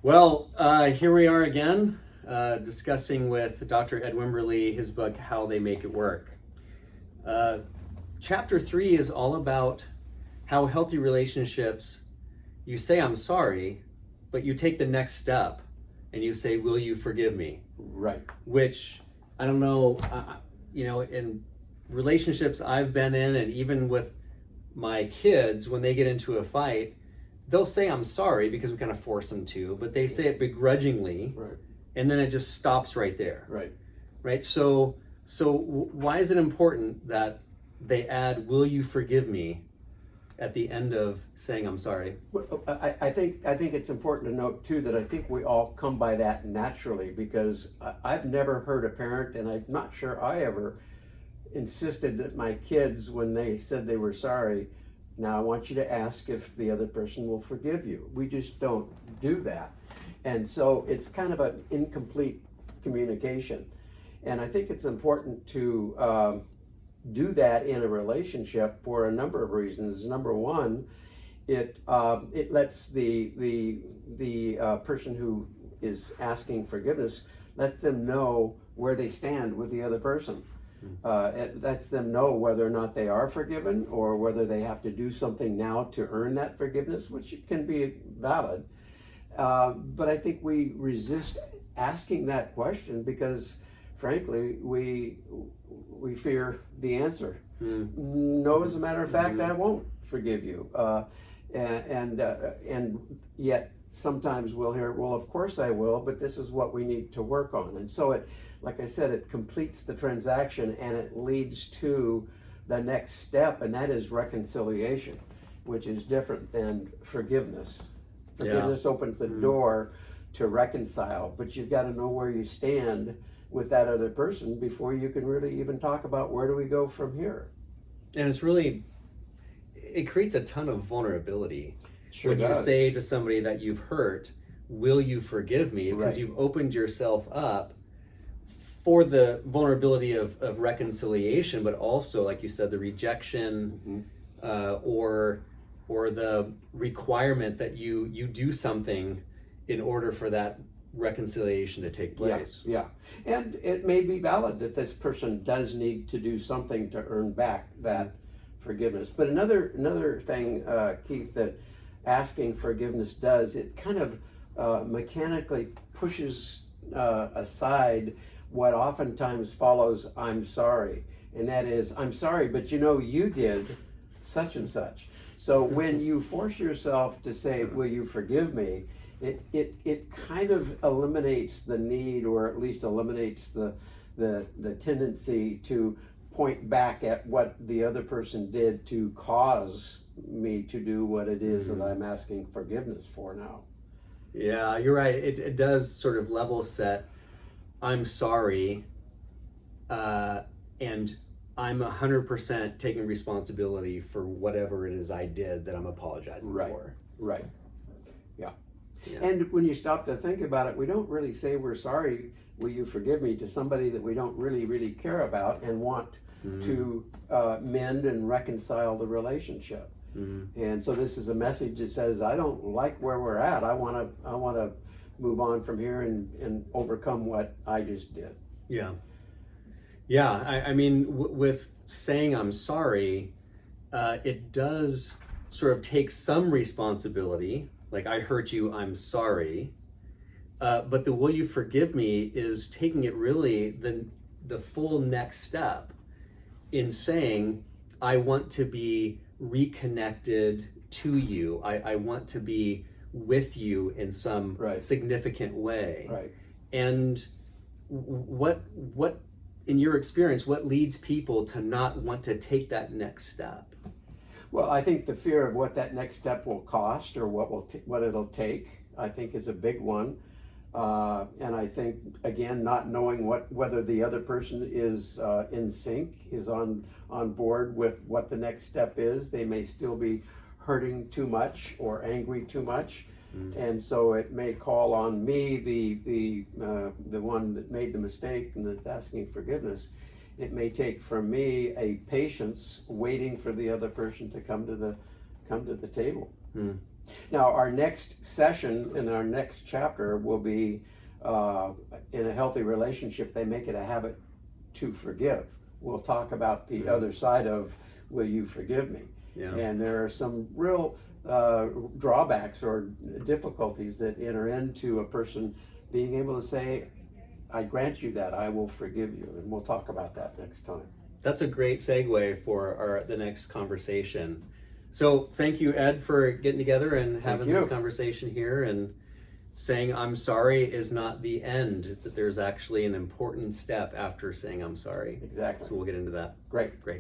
Well, here we are again, discussing with Dr. Ed Wimberly his book, How They Make It Work. Chapter 3 is all about how healthy relationships, you say, I'm sorry, but you take the next step and you say, will you forgive me? Right. Which, I don't know, in relationships I've been in, and even with my kids, when they get into a fight, they'll say I'm sorry because we kind of force them to, but they say it begrudgingly, Right. and then it just stops right there. Right. Right. So why is it important that they add "Will you forgive me" at the end of saying I'm sorry? Well, I think it's important to note too that I think we all come by that naturally, because I've never heard a parent, and I'm not sure I ever insisted that my kids, when they said they were sorry, now I want you to ask if the other person will forgive you. We just don't do that. And so it's kind of an incomplete communication. And I think it's important to do that in a relationship for a number of reasons. Number one, it lets the person who is asking forgiveness, lets them know where they stand with the other person. It lets them know whether or not they are forgiven, or whether they have to do something now to earn that forgiveness, which can be valid. But I think we resist asking that question because, frankly, we fear the answer. No, as a matter of fact, I won't forgive you. And yet sometimes we'll hear, well, of course I will, but this is what we need to work on. And so it, like I said, it completes the transaction and it leads to the next step, and that is reconciliation, which is different than forgiveness. Forgiveness opens the door to reconcile, but you've got to know where you stand with that other person before you can really even talk about where do we go from here. And it creates a ton of vulnerability. Sure when does. You say to somebody that you've hurt, will you forgive me? Because you've opened yourself up for the vulnerability of reconciliation, but also, like you said, the rejection, or the requirement that you do something in order for that reconciliation to take place. Yeah. And it may be valid that this person does need to do something to earn back that forgiveness. But another thing, Keith, that asking forgiveness does, it kind of mechanically pushes aside what oftentimes follows I'm sorry. And that is, I'm sorry, but you did such and such. So when you force yourself to say, will you forgive me, it kind of eliminates the need, or at least eliminates the tendency to point back at what the other person did to cause me to do what it is that I'm asking forgiveness for now. Yeah, you're right. It does sort of level set. I'm sorry, and I'm 100% taking responsibility for whatever it is I did that I'm apologizing for. Right. Yeah. And when you stop to think about it, we don't really say we're sorry, will you forgive me, to somebody that we don't really care about and want to mend and reconcile the relationship. And so this is a message that says, I don't like where we're at. I want to move on from here and overcome what I just did. Yeah. I mean, with saying I'm sorry, it does sort of take some responsibility. Like, I hurt you, I'm sorry. But the will you forgive me is taking it really the full next step in saying, I want to be reconnected to you. I want to be with you in some significant way. Right. And what in your experience, what leads people to not want to take that next step? Well, I think the fear of what that next step will cost, or what it'll take, I think is a big one. And I think, again, not knowing whether the other person is in sync, is on board with what the next step is. They may still be hurting too much or angry too much. And so it may call on me, the one that made the mistake and that's asking forgiveness. It may take from me a patience waiting for the other person to come to the table. Now, our next session in our next chapter will be in a healthy relationship, they make it a habit to forgive. We'll talk about the other side of will you forgive me? Yeah. And there are some real drawbacks or difficulties that enter into a person being able to say, I grant you that, I will forgive you. And we'll talk about that next time. That's a great segue for the next conversation. So thank you, Ed, for getting together and having you. this conversation here. And saying I'm sorry is not the end. It's that there's actually an important step after saying I'm sorry. Exactly. So we'll get into that. Great. Great.